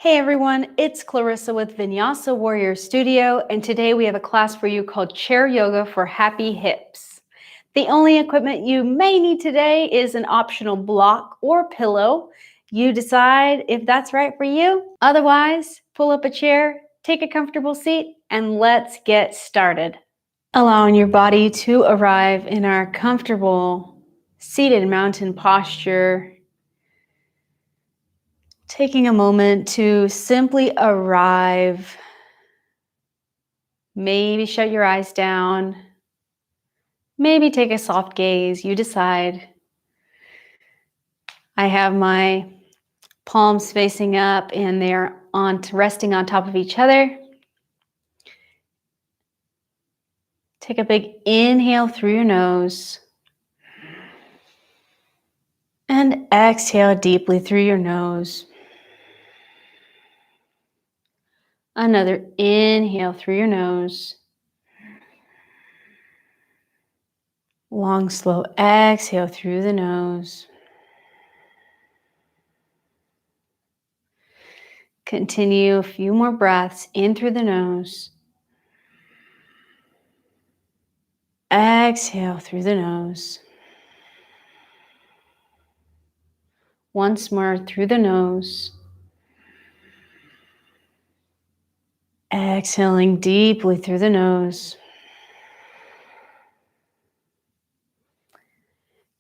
Hey everyone, it's Clarissa with Vinyasa Warrior Studio, and today we have a class for you called Chair Yoga for Happy Hips. The only equipment you may need today is an optional block or pillow. You decide if that's right for you. Otherwise, pull up a chair, take a comfortable seat, and let's get started. Allowing your body to arrive in our comfortable seated mountain posture. Taking a moment to simply arrive. Maybe shut your eyes down. Maybe take a soft gaze. You decide. I have my palms facing up and they're resting on top of each other. Take a big inhale through your nose. And exhale deeply through your nose. Another inhale through your nose. Long, slow exhale through the nose. Continue a few more breaths in through the nose. Exhale through the nose. Once more through the nose. Exhaling deeply through the nose.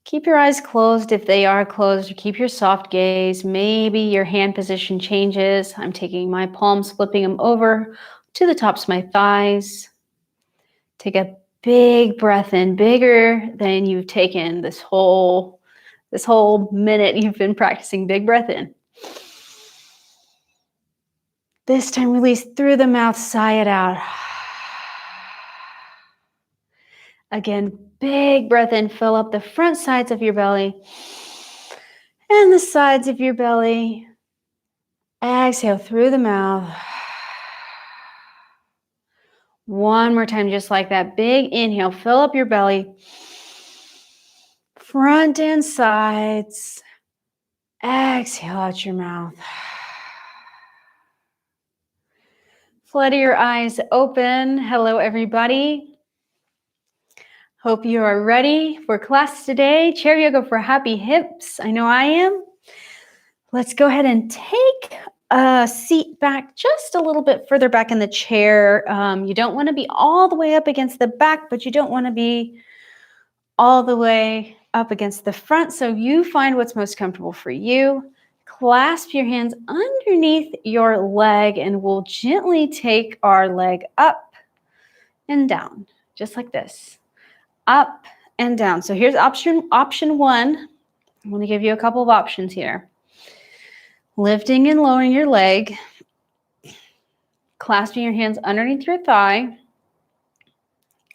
Keep your eyes closed if they are closed, or keep your soft gaze. Maybe your hand position changes. I'm taking my palms, flipping them over to the tops of my thighs. Take a big breath in, bigger than you've taken this whole minute you've been practicing. Big breath in. This time release through the mouth, sigh it out. Again, big breath in, fill up the front sides of your belly and the sides of your belly. Exhale through the mouth. One more time, just like that. Big inhale, fill up your belly. Front and sides. Exhale out your mouth. Flutter your eyes open. Hello, everybody. Hope you are ready for class today. Chair yoga for happy hips. I know I am. Let's go ahead and take a seat back just a little bit further back in the chair. You don't want to be all the way up against the back, but you don't want to be all the way up against the front. So you find what's most comfortable for you. Clasp your hands underneath your leg and we'll gently take our leg up and down, just like this. Up and down. So here's option one. I'm going to give you a couple of options here. Lifting and lowering your leg. Clasping your hands underneath your thigh.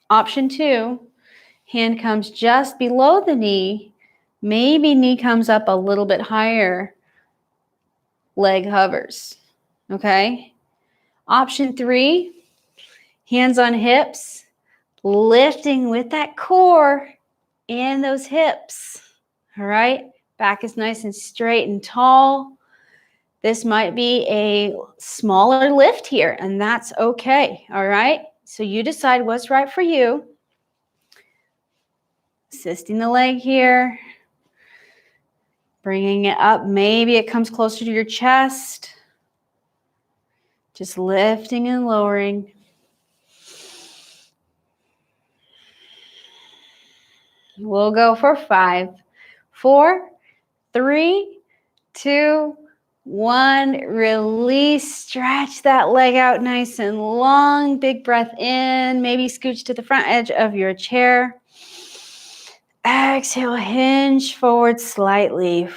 Option 2, hand comes just below the knee. Maybe knee comes up a little bit higher. Leg hovers. Okay? Option 3, hands on hips. Lifting with that core and those hips. All right? Back is nice and straight and tall. This might be a smaller lift here, and that's okay. All right? So you decide what's right for you. Assisting the leg here. Bringing it up. Maybe it comes closer to your chest. Just lifting and lowering. We'll go for 5, 4, 3, 2, 1. Release. Stretch that leg out nice and long. Big breath in. Maybe scooch to the front edge of your chair. Exhale, hinge forward slightly.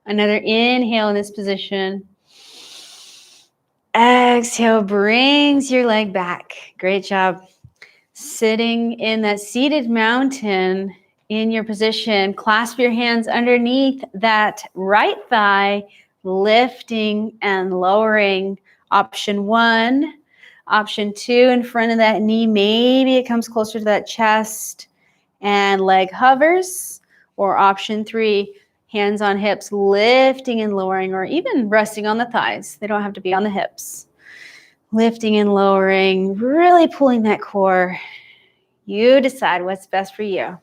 Another inhale in this position. Exhale, brings your leg back. Great job. Sitting in that seated mountain in your position, clasp your hands underneath that right thigh, lifting and lowering. Option 1. Option 2, in front of that knee, maybe it comes closer to that chest and leg hovers. Or option 3, Hands on hips, lifting and lowering, or even resting on the thighs. They don't have to be on the hips. Lifting and lowering, really pulling that core. You decide what's best for you.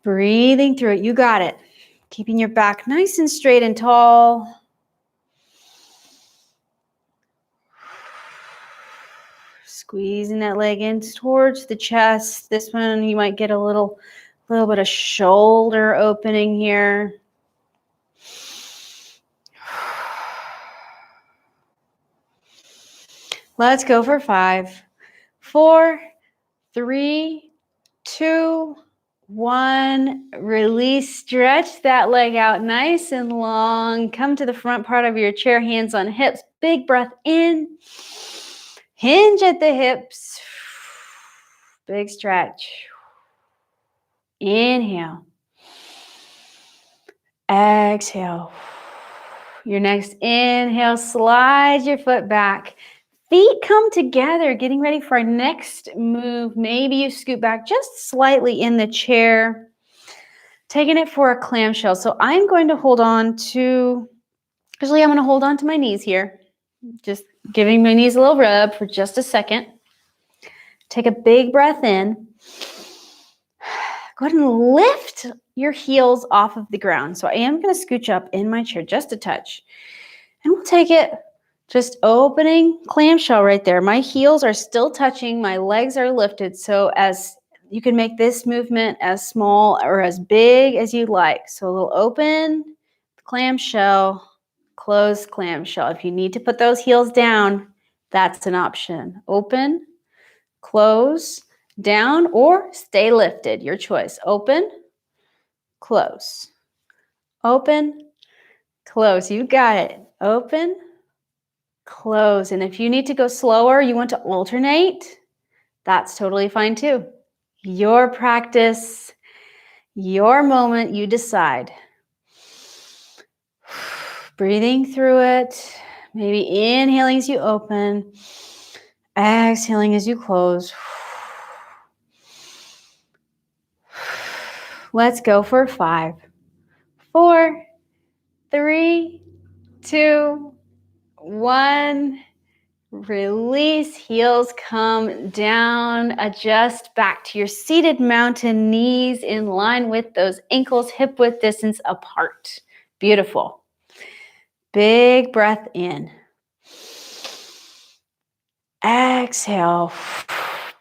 Breathing through it. You got it. Keeping your back nice and straight and tall. Squeezing that leg in towards the chest. This one you might get a little bit of shoulder opening here. Let's go for 5, 4, 3, 2, 1. Release, stretch that leg out nice and long. Come to the front part of your chair, hands on hips. Big breath in. Hinge at the hips. Big stretch. Inhale. Exhale. Your next inhale, slide your foot back. Feet come together, getting ready for our next move. Maybe you scoot back just slightly in the chair, taking it for a clamshell. So I'm going to hold on to, usually I'm going to hold on to my knees here. Just giving my knees a little rub for just a second. Take a big breath in. Go ahead and lift your heels off of the ground. So I am going to scooch up in my chair just a touch. And we'll take it just opening clamshell right there. My heels are still touching. My legs are lifted. So as you can make this movement as small or as big as you like. So a little open clamshell, close clamshell. If you need to put those heels down, that's an option. Open, close, down, or stay lifted. Your choice. Open, close. Open, close. You got it. Open, close. And if you need to go slower, you want to alternate, that's totally fine too. Your practice, your moment, you decide. Breathing through it. Maybe inhaling as you open. Exhaling as you close. Let's go for 5, 4, 3, 2, 1. Release, heels come down, adjust back to your seated mountain, knees in line with those ankles, hip width distance apart. Beautiful. Big breath in. Exhale.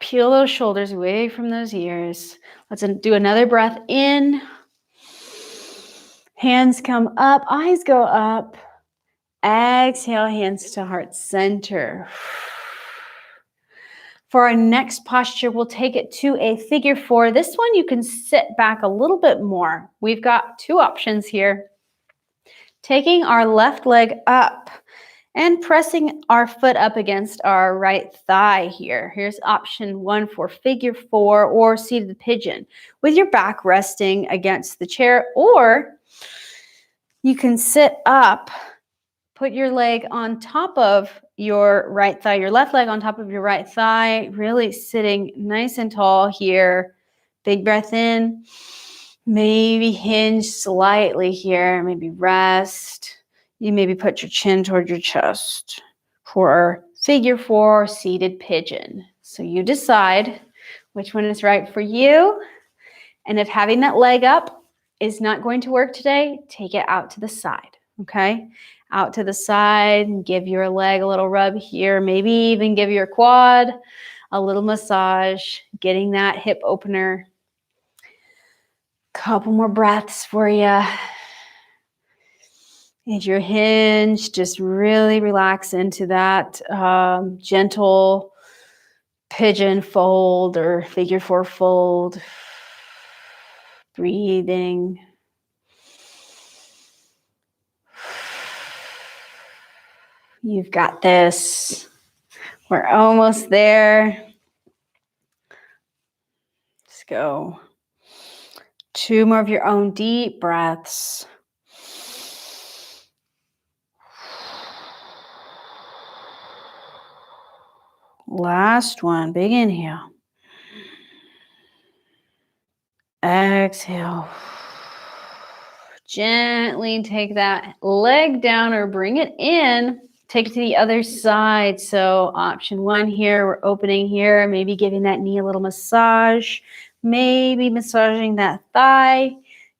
Peel those shoulders away from those ears. Let's do another breath in. Hands come up, eyes go up. Exhale, hands to heart center. For our next posture, we'll take it to a figure 4. This one you can sit back a little bit more. We've got 2 options here. Taking our left leg up and pressing our foot up against our right thigh here. Here's option 1 for figure 4 or seated pigeon, with your back resting against the chair, or you can sit up. Put your leg on top of your right thigh, your left leg on top of your right thigh, really sitting nice and tall here. Big breath in. Maybe hinge slightly here, maybe rest. You maybe put your chin toward your chest for figure 4, seated pigeon. So you decide which one is right for you. And if having that leg up is not going to work today, take it out to the side, okay? Out to the side and give your leg a little rub here. Maybe even give your quad a little massage, getting that hip opener. Couple more breaths for you. As your hinge, just really relax into that gentle pigeon fold or figure 4 fold. Breathing. You've got this. We're almost there. Let's go. 2 more of your own deep breaths. Last one, big inhale. Exhale. Gently take that leg down or bring it in. Take it to the other side. So option 1 here, we're opening here, maybe giving that knee a little massage, maybe massaging that thigh.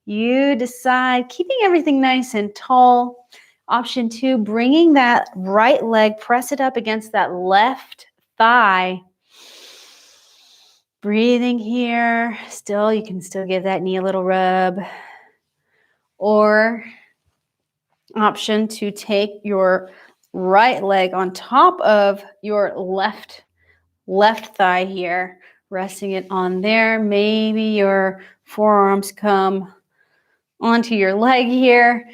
You decide, keeping everything nice and tall. Option 2, bringing that right leg, press it up against that left thigh. Breathing here. Still, you can still give that knee a little rub. Or option to take your right leg on top of your left thigh here, resting it on there. Maybe your forearms come onto your leg here.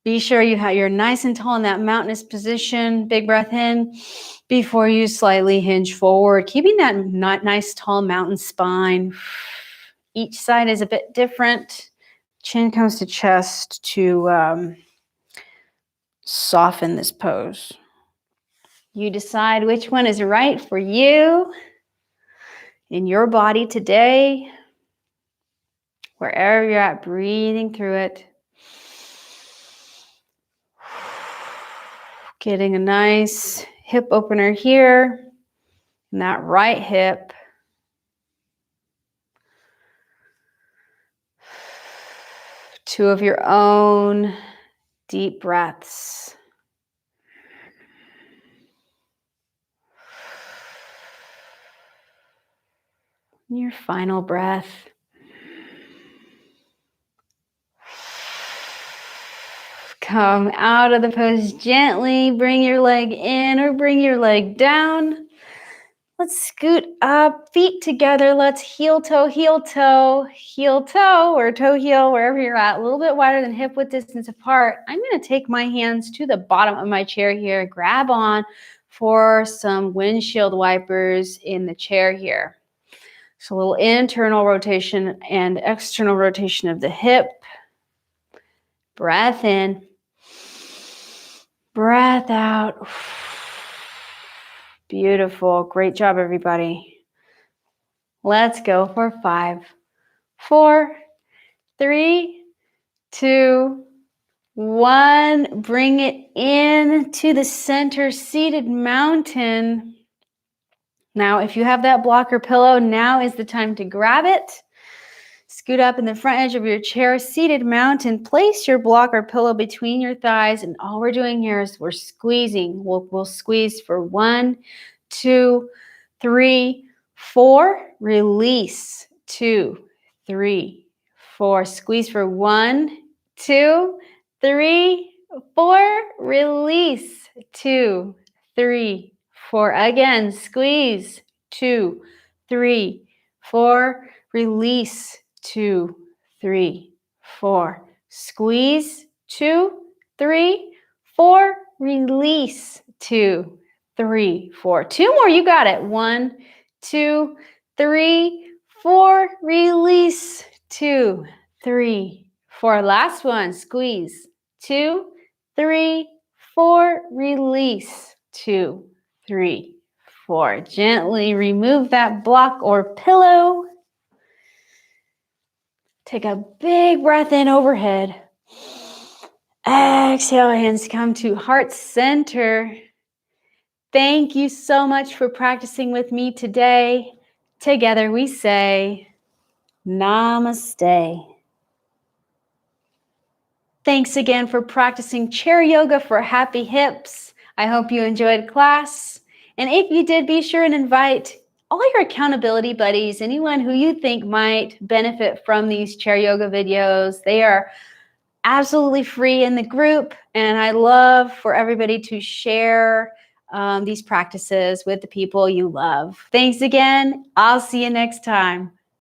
Be sure you're nice and tall in that mountainous position. Big breath in before you slightly hinge forward, keeping that nice tall mountain spine. Each side is a bit different. Chin comes to chest to soften this pose. You decide which one is right for you in your body today, wherever you're at, breathing through it. Getting a nice hip opener here in that right hip. Two of your own deep breaths. Your final breath. Come out of the pose gently. Bring your leg in or bring your leg down. Let's scoot up, feet together. Let's heel toe, heel toe, heel toe, or toe heel, wherever you're at, a little bit wider than hip width distance apart. I'm going to take my hands to the bottom of my chair here, grab on for some windshield wipers in the chair here. So a little internal rotation and external rotation of the hip. Breath in. Breath out. Beautiful. Great job, everybody. Let's go for 5, 4, 3, 2, 1. Bring it in to the center, seated mountain. Now, if you have that blocker pillow, now is the time to grab it. Scoot up in the front edge of your chair, seated mountain. Place your blocker pillow between your thighs, and all we're doing here is we're squeezing. We'll squeeze for 1, 2, 3, 4. Release. 2, 3, 4. Squeeze for 1, 2, 3, 4. Release. 2, 3, 4. Again, squeeze. 2, 3, 4. Release. 2, 3, 4. Squeeze. 2, 3, 4. Release. 2, 3, 4. 2 more. You got it. 1, 2, 3, 4. Release. 2, 3, 4. Last one. Squeeze. 2, 3, 4. Release. 2, 3, 4. Gently remove that block or pillow. Take a big breath in overhead. Exhale, hands come to heart center. Thank you so much for practicing with me today. Together we say, Namaste. Thanks again for practicing chair yoga for happy hips. I hope you enjoyed class. And if you did, be sure and invite all your accountability buddies, anyone who you think might benefit from these chair yoga videos. They are absolutely free in the group, and I love for everybody to share these practices with the people you love. Thanks again. I'll see you next time.